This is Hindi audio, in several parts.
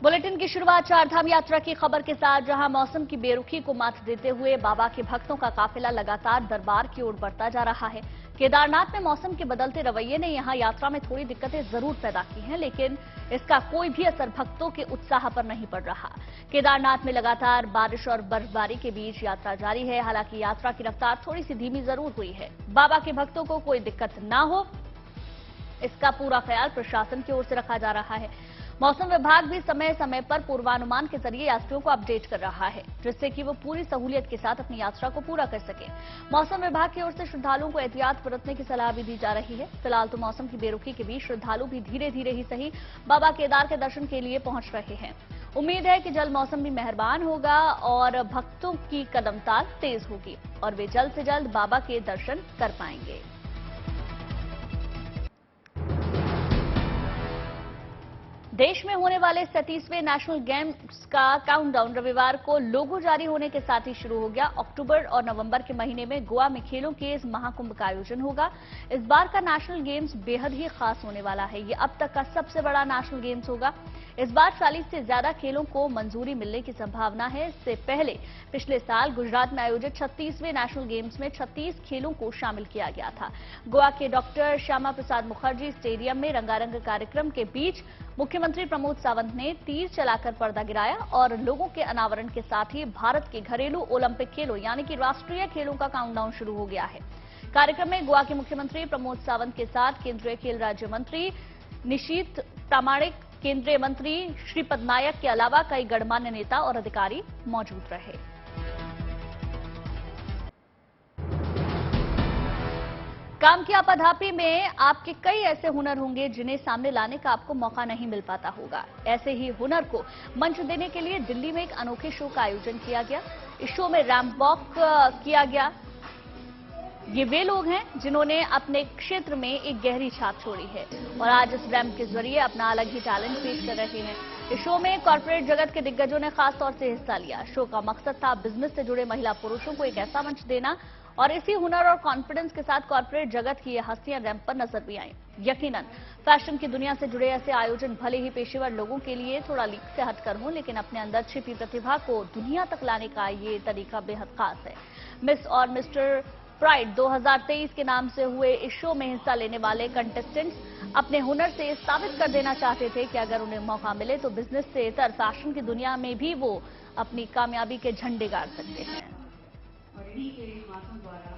बुलेटिन की शुरुआत चारधाम यात्रा की खबर के साथ, जहां मौसम की बेरुखी को मात देते हुए बाबा के भक्तों का काफिला लगातार दरबार की ओर बढ़ता जा रहा है। केदारनाथ में मौसम के बदलते रवैये ने यहां यात्रा में थोड़ी दिक्कतें जरूर पैदा की हैं, लेकिन इसका कोई भी असर भक्तों के उत्साह पर नहीं पड़ रहा। केदारनाथ में लगातार बारिश और बर्फबारी के बीच यात्रा जारी है। हालांकि यात्रा की रफ्तार थोड़ी सी धीमी जरूर हुई है। बाबा के भक्तों को कोई दिक्कत न हो, इसका पूरा ख्याल प्रशासन की ओर से रखा जा रहा है। मौसम विभाग भी समय समय पर पूर्वानुमान के जरिए यात्रियों को अपडेट कर रहा है, जिससे कि वो पूरी सहूलियत के साथ अपनी यात्रा को पूरा कर सके। मौसम विभाग की ओर से श्रद्धालुओं को एहतियात बरतने की सलाह भी दी जा रही है। फिलहाल तो मौसम की बेरुखी के बीच श्रद्धालु भी धीरे धीरे ही सही बाबा केदार के दर्शन के लिए पहुंच रहे हैं। उम्मीद है कि जल्द मौसम भी मेहरबान होगा और भक्तों की कदमताल तेज होगी और वे जल्द से जल्द बाबा के दर्शन कर पाएंगे। देश में होने वाले 37वें नेशनल गेम्स का काउंटडाउन रविवार को लोगो जारी होने के साथ ही शुरू हो गया। अक्टूबर और नवंबर के महीने में गोवा में खेलों के इस महाकुंभ का आयोजन होगा। इस बार का नेशनल गेम्स बेहद ही खास होने वाला है। ये अब तक का सबसे बड़ा नेशनल गेम्स होगा। इस बार 40 से ज्यादा खेलों को मंजूरी मिलने की संभावना है। इससे पहले पिछले साल गुजरात में आयोजित 36वें नेशनल गेम्स में 36 खेलों को शामिल किया गया था। गोवा के डॉक्टर श्यामा प्रसाद मुखर्जी स्टेडियम में रंगारंग कार्यक्रम के बीच मुख्यमंत्री प्रमोद सावंत ने तीर चलाकर पर्दा गिराया और लोगों के अनावरण के साथ ही भारत के घरेलू ओलंपिक खेलों यानी कि राष्ट्रीय खेलों का काउंटडाउन शुरू हो गया है। कार्यक्रम में गोवा के मुख्यमंत्री प्रमोद सावंत के साथ केंद्रीय खेल राज्य मंत्री निशीथ प्रामाणिक, केंद्रीय मंत्री श्रीपद नायक के अलावा कई गणमान्य नेता और अधिकारी मौजूद रहे। काम की आपाधापी में आपके कई ऐसे हुनर होंगे जिन्हें सामने लाने का आपको मौका नहीं मिल पाता होगा। ऐसे ही हुनर को मंच देने के लिए दिल्ली में एक अनोखे शो का आयोजन किया गया। इस शो में रैंप वॉक किया गया। ये वे लोग हैं जिन्होंने अपने क्षेत्र में एक गहरी छाप छोड़ी है और आज इस रैंप के जरिए अपना अलग ही टैलेंट पेश कर रहे हैं। इस शो में कॉर्पोरेट जगत के दिग्गजों ने खास तौर से हिस्सा लिया। शो का मकसद था बिजनेस से जुड़े महिला पुरुषों को एक ऐसा मंच देना और इसी हुनर और कॉन्फिडेंस के साथ कॉर्पोरेट जगत की ये हस्तियां रैंप पर नजर भी आईं। यकीनन फैशन की दुनिया से जुड़े ऐसे आयोजन भले ही पेशेवर लोगों के लिए थोड़ा लीक से हटकर हों, लेकिन अपने अंदर छिपी प्रतिभा को दुनिया तक लाने का ये तरीका बेहद खास है। मिस और मिस्टर प्राइड 2023 के नाम से हुए इस शो में हिस्सा लेने वाले कंटेस्टेंट्स अपने हुनर से साबित कर देना चाहते थे कि अगर उन्हें मौका मिले तो बिजनेस से इतर फैशन की दुनिया में भी वो अपनी कामयाबी के झंडे गाड़ सकते हैं। और इन्हीं के माध्यम द्वारा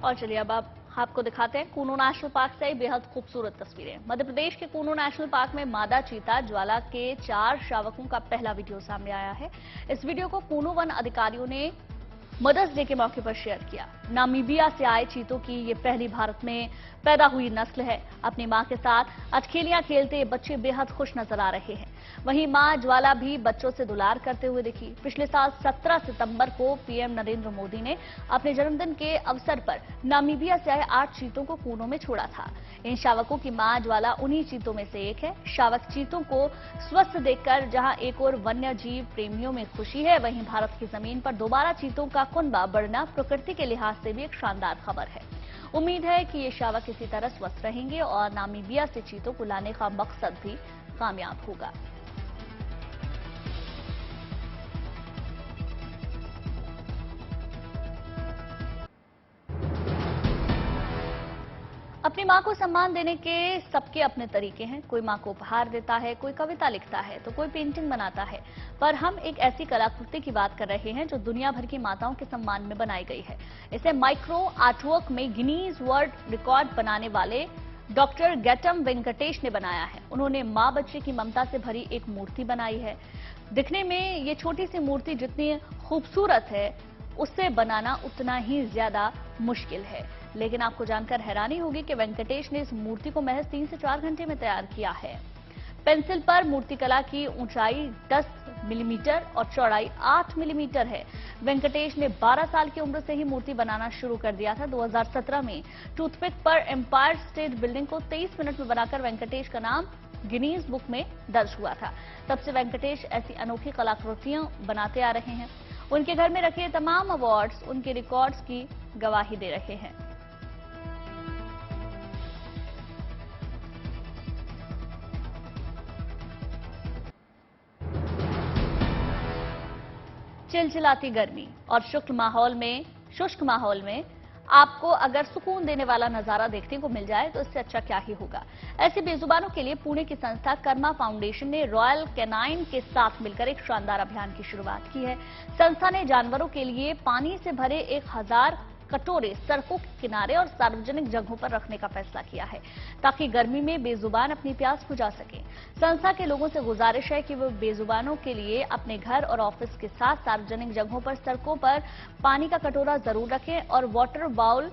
और चलिए अब आप आपको दिखाते हैं कूनो नेशनल पार्क से बेहद खूबसूरत तस्वीरें। मध्य प्रदेश के कूनो नेशनल पार्क में मादा चीता ज्वाला के 4 शावकों का पहला वीडियो सामने आया है। इस वीडियो को कूनो वन अधिकारियों ने मदर्स डे के मौके पर शेयर किया। नामीबिया से आए चीतों की ये पहली भारत में पैदा हुई नस्ल है। अपनी मां के साथ अटखेलियां खेलते बच्चे बेहद खुश नजर आ रहे हैं। वहीं मां ज्वाला भी बच्चों से दुलार करते हुए दिखी। पिछले साल 17 सितंबर को पीएम नरेंद्र मोदी ने अपने जन्मदिन के अवसर पर नामीबिया से आए 8 चीतों को कूनो में छोड़ा था। इन शावकों की मां ज्वाला उन्हीं चीतों में से एक है। शावक चीतों को स्वस्थ देखकर जहां एक और वन्य जीव प्रेमियों में खुशी है, वहीं भारत की जमीन पर दोबारा चीतों का कुनबा बढ़ना प्रकृति के लिहाज से भी एक शानदार खबर है। उम्मीद है कि ये शावक इसी तरह स्वस्थ रहेंगे और नामीबिया से चीतों को लाने का मकसद भी कामयाब होगा। अपनी मां को सम्मान देने के सबके अपने तरीके हैं। कोई मां को उपहार देता है, कोई कविता लिखता है, तो कोई पेंटिंग बनाता है। पर हम एक ऐसी कलाकृति की बात कर रहे हैं जो दुनिया भर की माताओं के सम्मान में बनाई गई है। इसे माइक्रो आर्टवर्क में गिनीज वर्ल्ड रिकॉर्ड बनाने वाले डॉक्टर गैटम वेंकटेश ने बनाया है। उन्होंने मां बच्चे की ममता से भरी एक मूर्ति बनाई है। दिखने में ये छोटी सी मूर्ति जितनी खूबसूरत है, उससे बनाना उतना ही ज्यादा मुश्किल है। लेकिन आपको जानकर हैरानी होगी कि वेंकटेश ने इस मूर्ति को महज 3 से 4 घंटे में तैयार किया है। पेंसिल पर मूर्तिकला की ऊंचाई 10 मिलीमीटर और चौड़ाई 8 मिलीमीटर है। वेंकटेश ने 12 साल की उम्र से ही मूर्ति बनाना शुरू कर दिया था। 2017 में टूथपिक पर एम्पायर स्टेट बिल्डिंग को 23 मिनट में बनाकर वेंकटेश का नाम गिनीज बुक में दर्ज हुआ था। तब से वेंकटेश ऐसी अनोखी कलाकृतियां बनाते आ रहे हैं उनके घर में रखे तमाम अवार्ड्स उनके रिकॉर्ड्स की गवाही दे रहे हैं। चिलचिलाती गर्मी और शुष्क माहौल में आपको अगर सुकून देने वाला नजारा देखने को मिल जाए तो इससे अच्छा क्या ही होगा। ऐसे बेजुबानों के लिए पुणे की संस्था कर्मा फाउंडेशन ने रॉयल कैनाइन के साथ मिलकर एक शानदार अभियान की शुरुआत की है। संस्था ने जानवरों के लिए पानी से भरे 1000 कटोरे सड़कों के किनारे और सार्वजनिक जगहों पर रखने का फैसला किया है, ताकि गर्मी में बेजुबान अपनी प्यास बुझा सकें। संस्था के लोगों से गुजारिश है कि वो बेजुबानों के लिए अपने घर और ऑफिस के साथ सार्वजनिक जगहों पर सड़कों पर पानी का कटोरा जरूर रखें और वाटर बाउल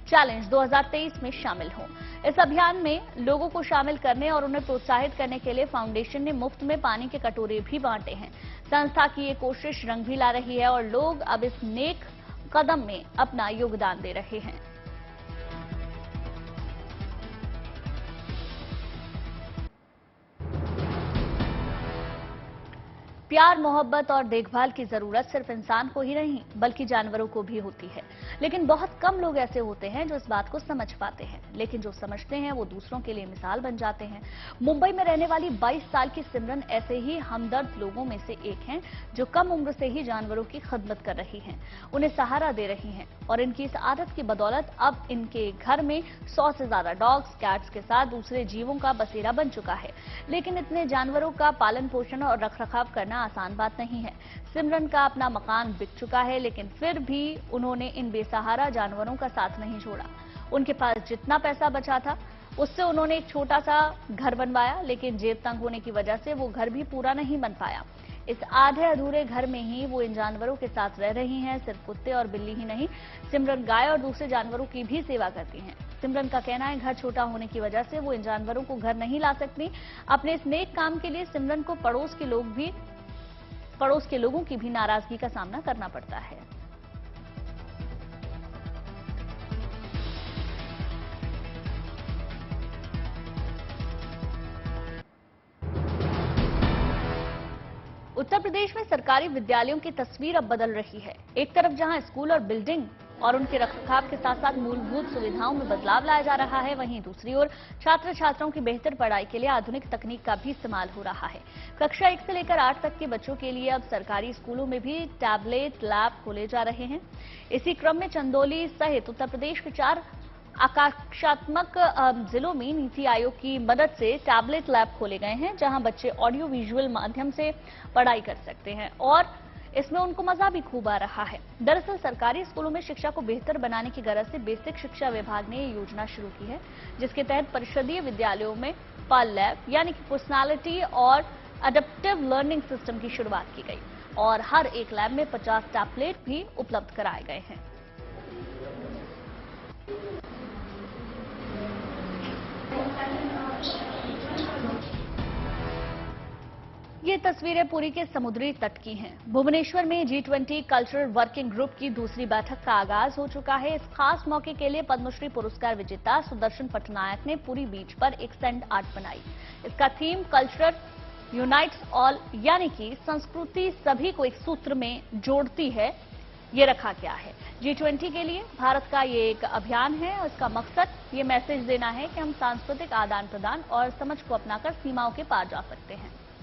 चैलेंज 2023 में शामिल हों। इस अभियान में लोगों को शामिल करने और उन्हें प्रोत्साहित करने के लिए फाउंडेशन ने मुफ्त में पानी के कटोरे भी बांटे हैं। संस्था की ये कोशिश रंग भी ला रही है और लोग अब इस नेक कदम में अपना योगदान दे रहे हैं। प्यार, मोहब्बत और देखभाल की जरूरत सिर्फ इंसान को ही नहीं बल्कि जानवरों को भी होती है, लेकिन बहुत कम लोग ऐसे होते हैं जो इस बात को समझ पाते हैं, लेकिन जो समझते हैं वो दूसरों के लिए मिसाल बन जाते हैं। मुंबई में रहने वाली 22 साल की सिमरन ऐसे ही हमदर्द लोगों में से एक हैं जो कम उम्र से ही जानवरों की खिदमत कर रही हैं, उन्हें सहारा दे रही हैं और इनकी इस आदत की बदौलत अब इनके घर में 100 से ज्यादा डॉग्स, कैट्स के साथ दूसरे जीवों का बसेरा बन चुका है। लेकिन इतने जानवरों का पालन पोषण और रखरखाव करना आसान बात नहीं है। सिमरन का अपना मकान बिक चुका है, लेकिन फिर भी उन्होंने इन बेसहारा जानवरों का साथ नहीं छोड़ा। उनके पास जितना पैसा बचा था उससे उन्होंने एक छोटा सा घर बनवाया, लेकिन जेब तंग होने की वजह से वो घर भी पूरा नहीं बन पाया। इस आधे अधूरे घर में ही वो इन जानवरों के साथ रह रही हैं। सिर्फ कुत्ते और बिल्ली ही नहीं, सिमरन गाय और दूसरे जानवरों की भी सेवा करती हैं। सिमरन का कहना है घर छोटा होने की वजह से वो इन जानवरों को घर नहीं ला सकती। अपने इस नेक काम के लिए सिमरन को पड़ोस के लोगों की भी नाराजगी का सामना करना पड़ता है। उत्तर प्रदेश में सरकारी विद्यालयों की तस्वीर अब बदल रही है। एक तरफ जहां स्कूल और बिल्डिंग और उनके रखरखाव के साथ साथ मूलभूत सुविधाओं में बदलाव लाया जा रहा है, वहीं दूसरी ओर छात्र छात्राओं की बेहतर पढ़ाई के लिए आधुनिक तकनीक का भी इस्तेमाल हो रहा है। कक्षा 1 से लेकर 8 तक के बच्चों के लिए अब सरकारी स्कूलों में भी टैबलेट लैब खोले जा रहे हैं। इसी क्रम में चंदौली सहित उत्तर प्रदेश के 4 आकांक्षात्मक जिलों में नीति आयोग की मदद से टैबलेट लैब खोले गए हैं, जहां बच्चे ऑडियो विजुअल माध्यम से पढ़ाई कर सकते हैं और इसमें उनको मजा भी खूब आ रहा है। दरअसल सरकारी स्कूलों में शिक्षा को बेहतर बनाने की गरज से बेसिक शिक्षा विभाग ने ये योजना शुरू की है, जिसके तहत परिषदीय विद्यालयों में पल लैब यानी कि पर्सनालिटी और अडेप्टिव लर्निंग सिस्टम की शुरुआत की गई और हर एक लैब में 50 टैबलेट भी उपलब्ध कराए गए हैं। ये तस्वीरें पुरी के समुद्री तट की हैं। भुवनेश्वर में G20 कल्चरल वर्किंग ग्रुप की दूसरी बैठक का आगाज हो चुका है। इस खास मौके के लिए पद्मश्री पुरस्कार विजेता सुदर्शन पटनायक ने पुरी बीच पर एक सैंड आर्ट बनाई। इसका थीम कल्चर यूनाइट्स ऑल यानी कि संस्कृति सभी को एक सूत्र में जोड़ती है, ये रखा गया है। G20 के लिए भारत का ये एक अभियान है और इसका मकसद ये मैसेज देना है कि हम सांस्कृतिक आदान प्रदान और समझ को अपनाकर सीमाओं के पार जा सकते हैं।